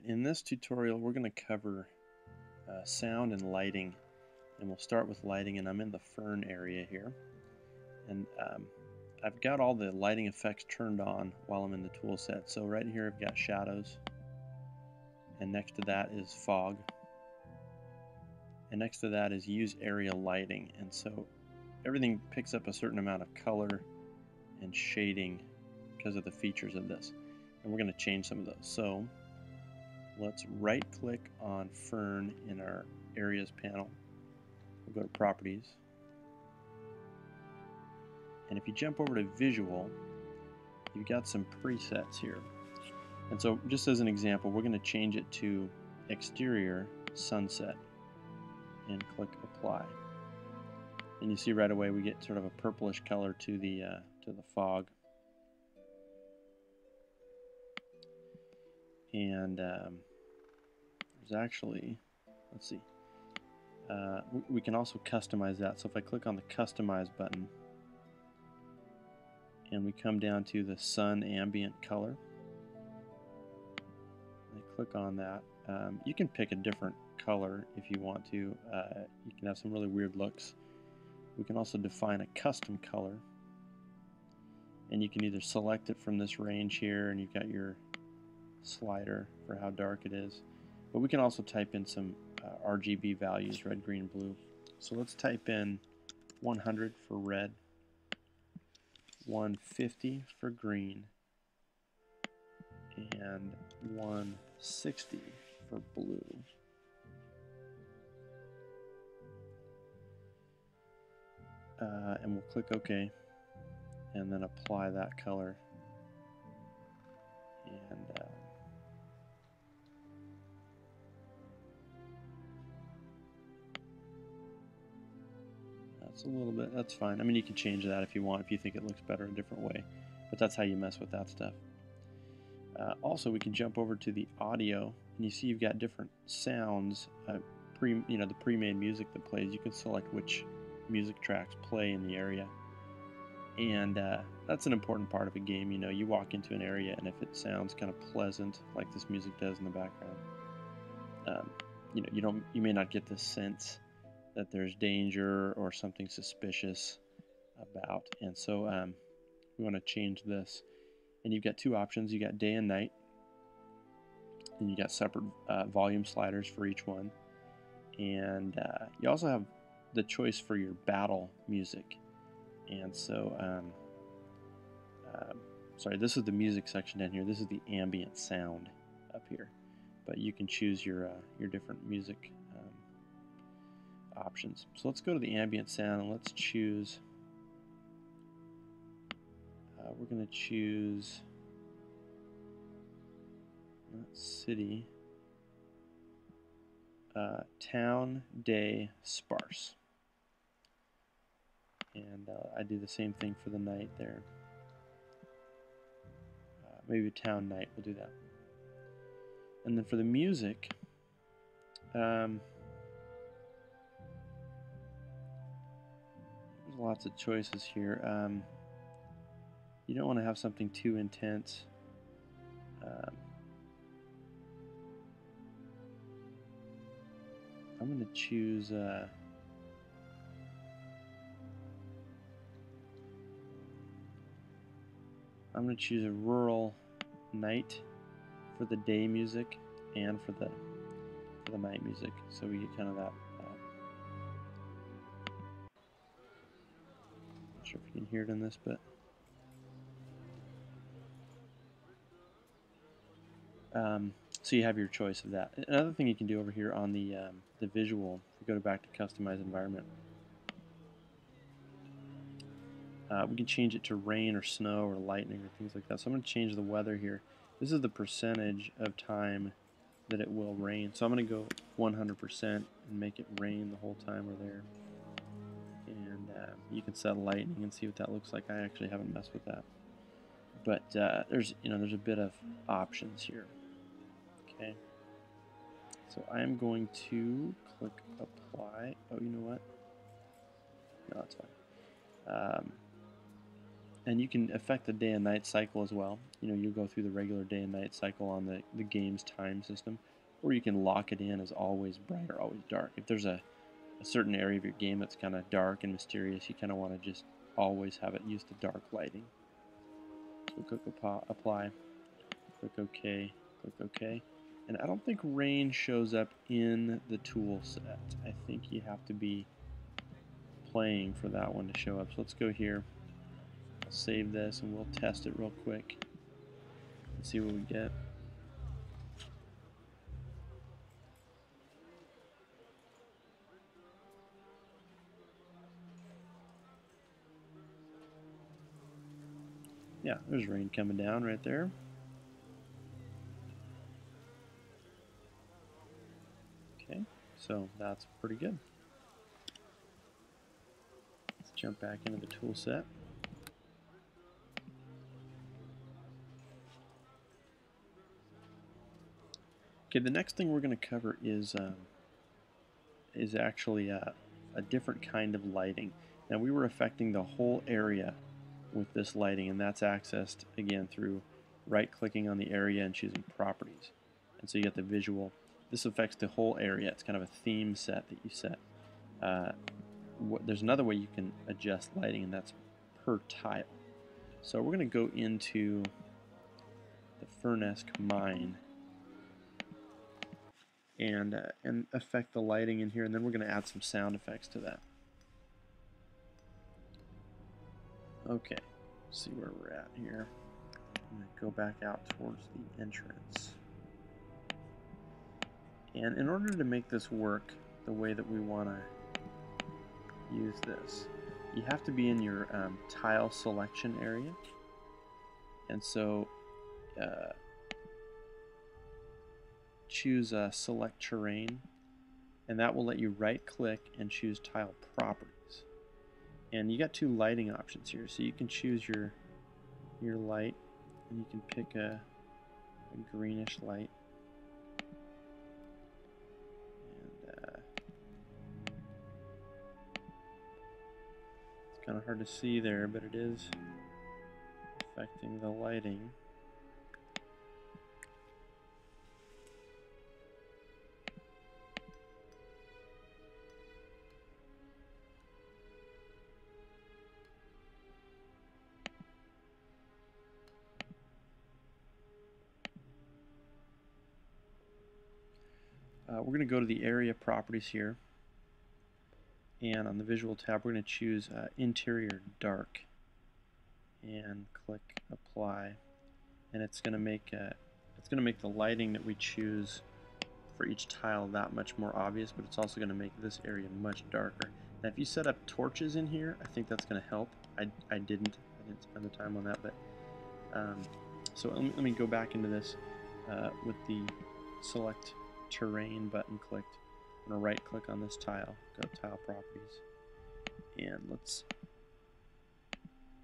In this tutorial we're going to cover sound and lighting, and we'll start with lighting, and I'm in the fern area here, and I've got all the lighting effects turned on while I'm in the tool set. So right here I've got shadows, and next to that is fog, and next to that is use area lighting, and so everything picks up a certain amount of color and shading because of the features of this, and we're going to change some of those. So let's right click on fern in our areas panel. We'll go to properties, and if you jump over to visual, you've got some presets here. And so just as an example, we're going to change it to exterior sunset and click apply. And you see right away we get sort of a purplish color to the fog. And there's actually, let's see, we can also customize that. So if I click on the customize button and we come down to the sun ambient color, I click on that, you can pick a different color if you want to. You can have some really weird looks. We can also define a custom color, and you can either select it from this range here, and you've got your slider for how dark it is, but we can also type in some RGB values, red, green, blue. So let's type in 100 for red, 150 for green, and 160 for blue. And we'll click OK, and then apply that color. And that's a little bit, that's fine. I mean, you can change that if you want, if you think it looks better a different way, but that's how you mess with that stuff. Also, we can jump over to the audio, and you see you've got different sounds, the pre-made music that plays. You can select which music tracks play in the area, and that's an important part of a game. You know, you walk into an area, and if it sounds kind of pleasant, like this music does in the background, you may not get the sense that there's danger or something suspicious about, and so we want to change this. And you've got two options. You got day and night, and you got separate volume sliders for each one, and you also have the choice for your battle music. And so sorry, this is the music section down here. This is the ambient sound up here, but you can choose your different music options. So let's go to the ambient sound, and let's choose, we're going to choose city, town, day, sparse. And I do the same thing for the night there. Maybe town night, we'll do that. And then for the music, there's lots of choices here. You don't want to have something too intense. I'm going to choose a rural night for the day music and for the night music, so we get kind of that. Not sure if you can hear it in this, but so you have your choice of that. Another thing you can do over here on the visual, if we go back to customize environment, we can change it to rain or snow or lightning or things like that. So I'm going to change the weather here. This is the percentage of time that it will rain. So I'm going to go 100% and make it rain the whole time we're there. And you can set lightning and see what that looks like. I actually haven't messed with that, but there's a bit of options here. Okay. So I am going to click apply. Oh, you know what? No, that's fine. And you can affect the day and night cycle as well. You know, you'll go through the regular day and night cycle on the game's time system, or you can lock it in as always bright or always dark. If there's a certain area of your game that's kind of dark and mysterious, you kind of want to just always have it use the dark lighting. So click apply, click OK, click OK. And I don't think rain shows up in the tool set. I think you have to be playing for that one to show up. So let's go here. I'll save this and we'll test it real quick and see what we get. Yeah, there's rain coming down right there. Okay, so that's pretty good. Let's jump back into the tool set. Okay, the next thing we're going to cover is actually a different kind of lighting. Now we were affecting the whole area with this lighting, and that's accessed again through right-clicking on the area and choosing properties. And so you get the visual. This affects the whole area. It's kind of a theme set that you set. There's another way you can adjust lighting, and that's per tile. So we're going to go into the Furnace Mine and affect the lighting in here, and then we're going to add some sound effects to that. Okay, let's see where we're at here. I'm going to go back out towards the entrance. And in order to make this work the way that we want to use this, you have to be in your tile selection area. And so choose Select Terrain, and that will let you right-click and choose Tile Properties. And you got two lighting options here, so you can choose your light, and you can pick a greenish light. And it's kind of hard to see there, but it is affecting the lighting. We're going to go to the area properties here, and on the visual tab we're going to choose interior dark and click apply, and it's going to make the lighting that we choose for each tile that much more obvious, but it's also going to make this area much darker. Now if you set up torches in here, I think that's going to help. I didn't spend the time on that, but so let me go back into this with the select terrain button clicked. I'm going to right click on this tile, go to tile properties, and let's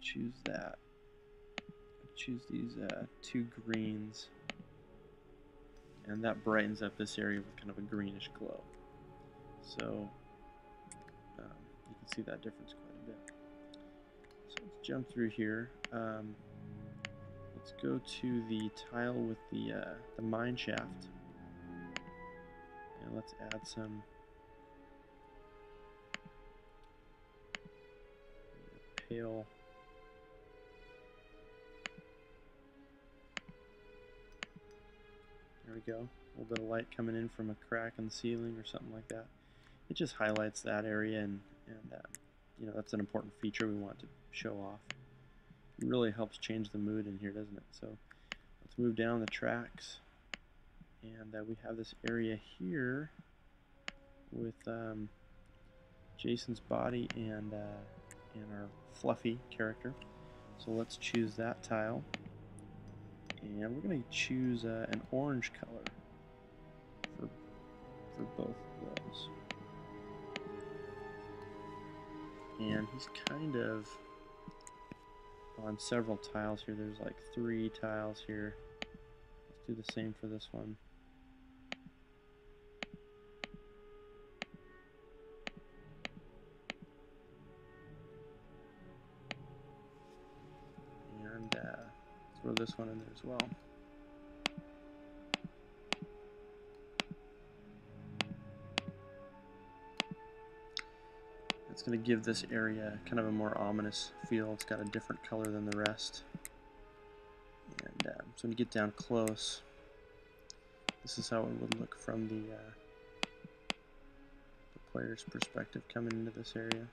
choose that. Choose these two greens, and that brightens up this area with kind of a greenish glow. So you can see that difference quite a bit. So let's jump through here. Let's go to the tile with the mine shaft. And let's add some pale there we go. A little bit of light coming in from a crack in the ceiling or something like that. It just highlights that area, and you know, that's an important feature we want to show off. It really helps change the mood in here, doesn't it? So let's move down the tracks. And we have this area here with Jason's body and our fluffy character. So let's choose that tile, and we're going to choose an orange color for both of those. And he's kind of on several tiles here. There's like 3 tiles here. Let's do the same for this one. Throw this one in there as well. It's going to give this area kind of a more ominous feel. It's got a different color than the rest. And so when you get down close, this is how it would look from the player's perspective coming into this area.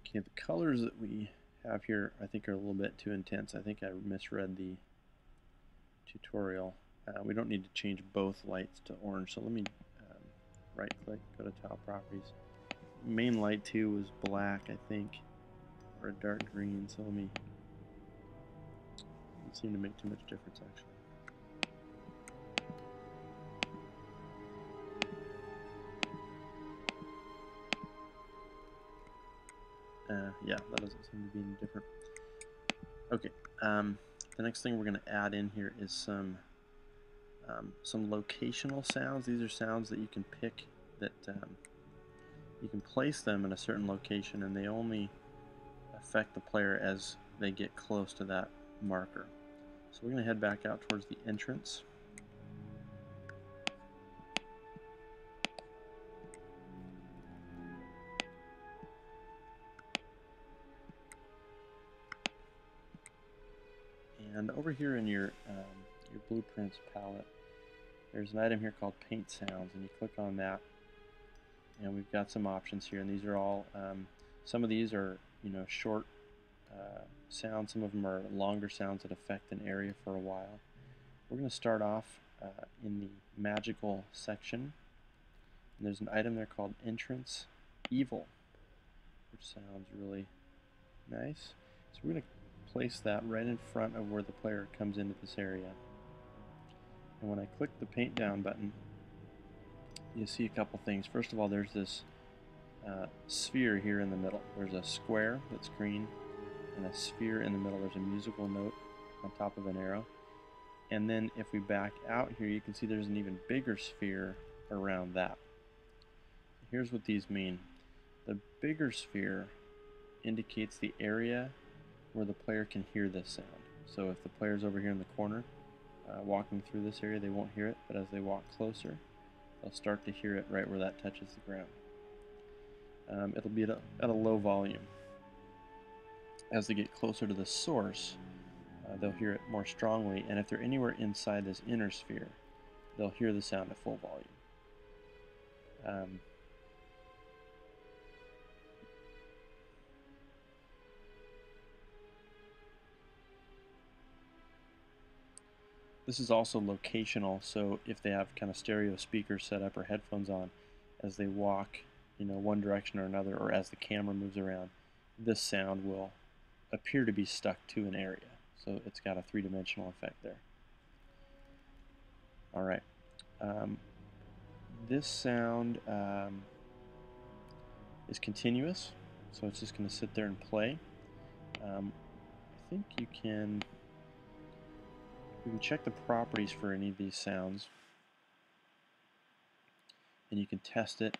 Okay, the colors that we have here I think are a little bit too intense. I think I misread the tutorial. We don't need to change both lights to orange, so let me right click, go to tile properties. Main light 2 was black, I think, or a dark green, so let me, doesn't seem to make too much difference actually. Yeah, that doesn't seem to be any different. Okay, the next thing we're going to add in here is some locational sounds. These are sounds that you can pick, that you can place them in a certain location, and they only affect the player as they get close to that marker. So we're going to head back out towards the entrance. And over here in your blueprints palette, there's an item here called Paint Sounds, and you click on that, and we've got some options here. And these are all, some of these are short sounds, some of them are longer sounds that affect an area for a while. We're going to start off in the magical section, and there's an item there called Entrance Evil, which sounds really nice. So we're going to place that right in front of where the player comes into this area. And when I click the paint down button, you see a couple things. First of all, there's this sphere here in the middle. There's a square that's green, and a sphere in the middle. There's a musical note on top of an arrow. And then if we back out here, you can see there's an even bigger sphere around that. Here's what these mean. The bigger sphere indicates the area where the player can hear this sound. So if the player's over here in the corner walking through this area, they won't hear it, but as they walk closer, they'll start to hear it right where that touches the ground. It'll be at a low volume. As they get closer to the source, they'll hear it more strongly, and if they're anywhere inside this inner sphere, they'll hear the sound at full volume. This is also locational, so if they have kind of stereo speakers set up or headphones on, as they walk one direction or another, or as the camera moves around, this sound will appear to be stuck to an area. So it's got a three-dimensional effect there. Alright. This sound is continuous, so it's just going to sit there and play. I think you can check the properties for any of these sounds, and you can test it.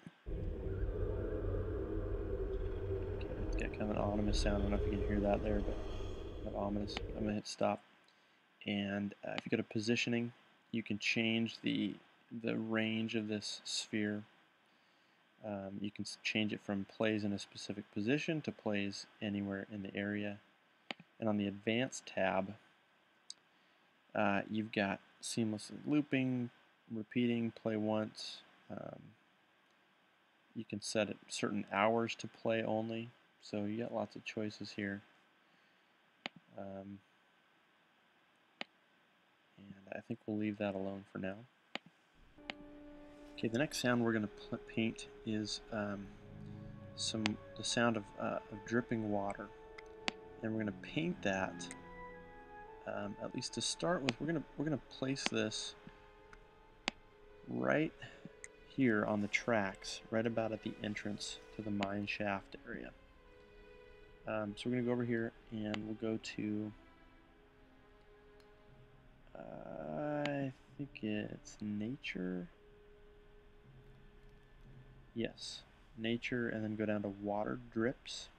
Okay, it's got kind of an ominous sound. I don't know if you can hear that there, but kind of ominous. I'm going to hit stop. And if you go to positioning, you can change the range of this sphere. You can change it from plays in a specific position to plays anywhere in the area. And on the Advanced tab, you've got seamlessly looping, repeating, play once. You can set it certain hours to play only, so you got lots of choices here. And I think we'll leave that alone for now. Okay, the next sound we're going to paint is the sound of dripping water, and we're going to paint that. At least to start with, we're gonna place this right here on the tracks, right about at the entrance to the mine shaft area. So we're gonna go over here and we'll go to I think it's nature. Yes, nature, and then go down to water drips.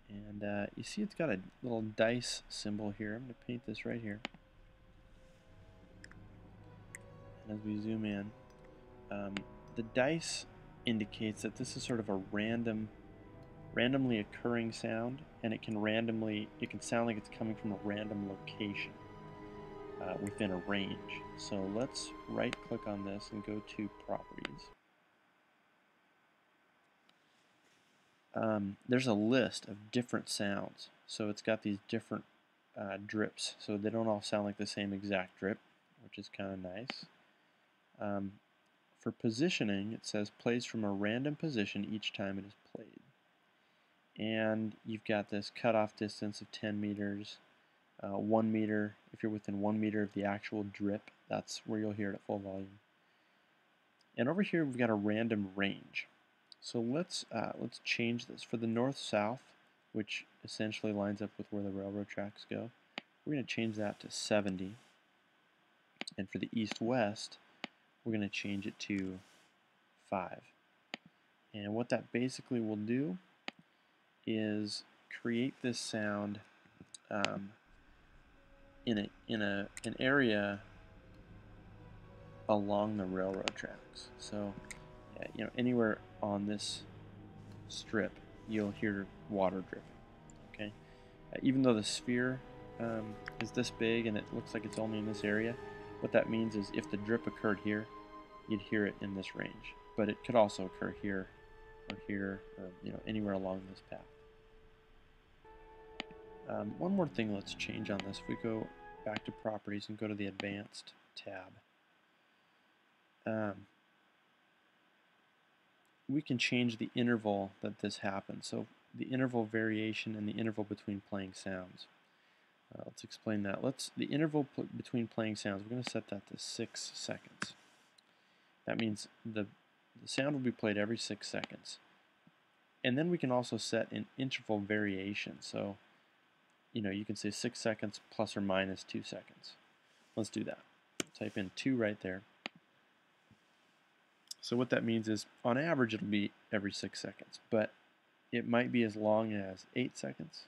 And you see it's got a little dice symbol here. I'm going to paint this right here. And as we zoom in, the dice indicates that this is sort of a randomly occurring sound, and it can sound like it's coming from a random location within a range. So let's right click on this and go to properties. There's a list of different sounds, so it's got these different drips, so they don't all sound like the same exact drip, which is kind of nice. For positioning, it says plays from a random position each time it is played. And you've got this cutoff distance of 10 meters, 1 meter. If you're within 1 meter of the actual drip, that's where you'll hear it at full volume. And over here we've got a random range. So let's change this. For the north-south, which essentially lines up with where the railroad tracks go, we're going to change that to 70. And for the east-west, we're going to change it to 5. And what that basically will do is create this sound in an area along the railroad tracks. So, anywhere on this strip, you'll hear water dripping. Okay, even though the sphere is this big and it looks like it's only in this area, what that means is if the drip occurred here, you'd hear it in this range. But it could also occur here, or here, or anywhere along this path. One more thing let's change on this. If we go back to properties and go to the advanced tab, we can change the interval that this happens. So the interval variation and the interval between playing sounds. Let's explain that. The interval between playing sounds, we're going to set that to 6 seconds. That means the sound will be played every 6 seconds. And then we can also set an interval variation. So, you can say 6 seconds plus or minus 2 seconds. Let's do that. Type in 2 right there. So what that means is, on average, it'll be every 6 seconds, but it might be as long as 8 seconds.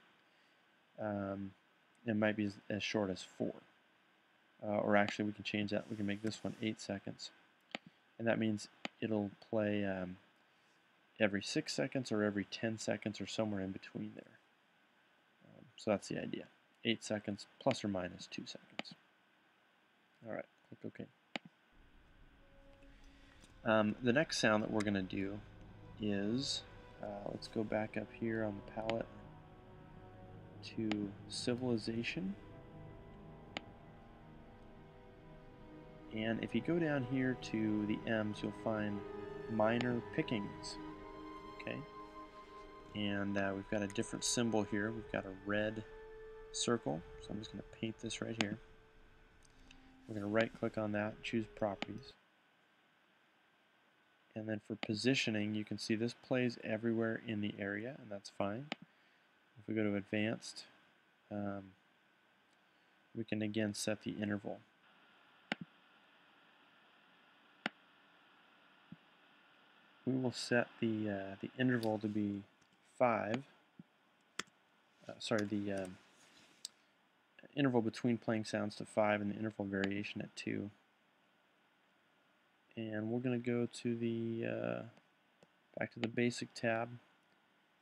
It might be as short as 4. Or actually, we can change that. We can make this one 8 seconds. And that means it'll play every 6 seconds or every 10 seconds or somewhere in between there. So that's the idea. 8 seconds plus or minus 2 seconds. All right, click OK. The next sound that we're going to do is, let's go back up here on the palette to civilization. And if you go down here to the M's, you'll find minor pickings. Okay? And we've got a different symbol here. We've got a red circle. So I'm just going to paint this right here. We're going to right click on that and choose properties. And then for positioning, you can see this plays everywhere in the area, and that's fine. If we go to advanced, we can again set the interval. We will set the interval to be 5. The interval between playing sounds to 5, and the interval variation at 2. And we're going to go to the back to the basic tab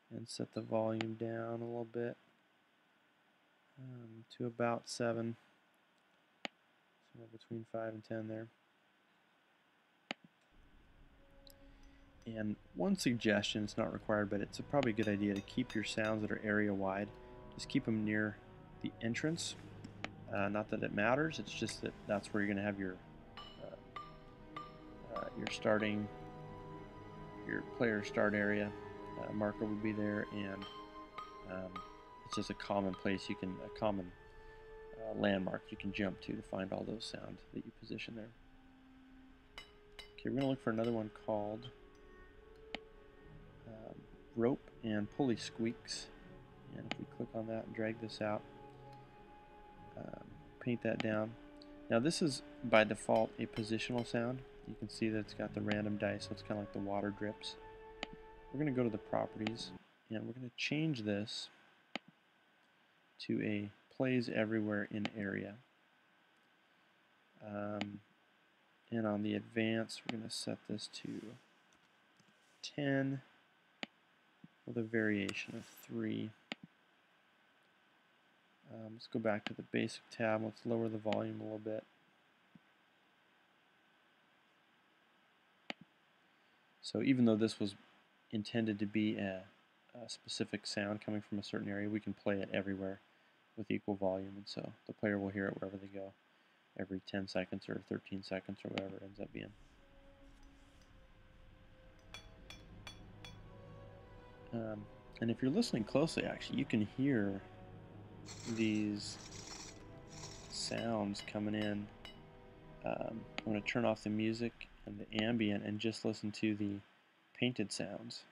and set the volume down a little bit to about 7, somewhere between 5 and 10 there. And one suggestion, it's not required, but it's probably a good idea to keep your sounds that are area wide. Just keep them near the entrance. Not that it matters, it's just that that's where you're going to have your player start area. Marker would be there, and it's just a common place a common landmark you can jump to find all those sounds that you position there. Okay, we're going to look for another one called rope and pulley squeaks. And if we click on that and drag this out, paint that down. Now this is by default a positional sound. You can see that it's got the random dice, so it's kind of like the water drips. We're going to go to the properties, and we're going to change this to a plays everywhere in area. And on the advanced, we're going to set this to 10 with a variation of 3. Let's go back to the basic tab. Let's lower the volume a little bit. So even though this was intended to be a specific sound coming from a certain area, we can play it everywhere with equal volume, and so the player will hear it wherever they go, every 10 seconds or 13 seconds or whatever it ends up being. And if you're listening closely, actually, you can hear these sounds coming in. I'm going to turn off the music and the ambient and just listen to the painted sounds.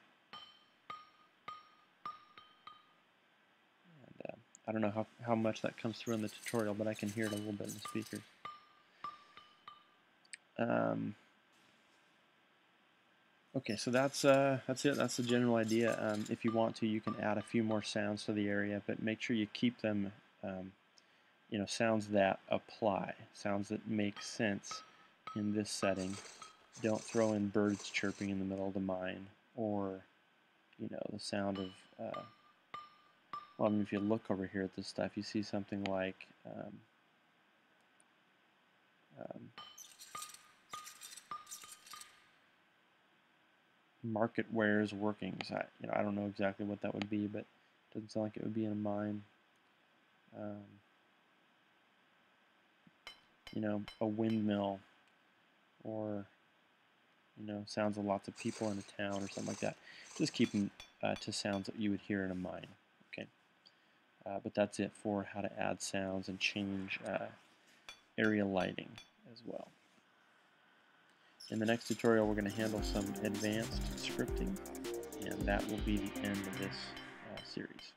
And I don't know how much that comes through in the tutorial, but I can hear it a little bit in the speakers. Okay, so that's it. That's the general idea. If you want to, you can add a few more sounds to the area, but make sure you keep them, sounds that apply, sounds that make sense in this setting. Don't throw in birds chirping in the middle of the mine, or the sound of. Well, I mean, if you look over here at this stuff, you see something like. Market wares workings. I don't know exactly what that would be, but it doesn't sound like it would be in a mine. A windmill, or sounds of lots of people in a town or something like that. Just keep them to sounds that you would hear in a mine. Okay, but that's it for how to add sounds and change area lighting as well. In the next tutorial, we're going to handle some advanced scripting, and that will be the end of this series.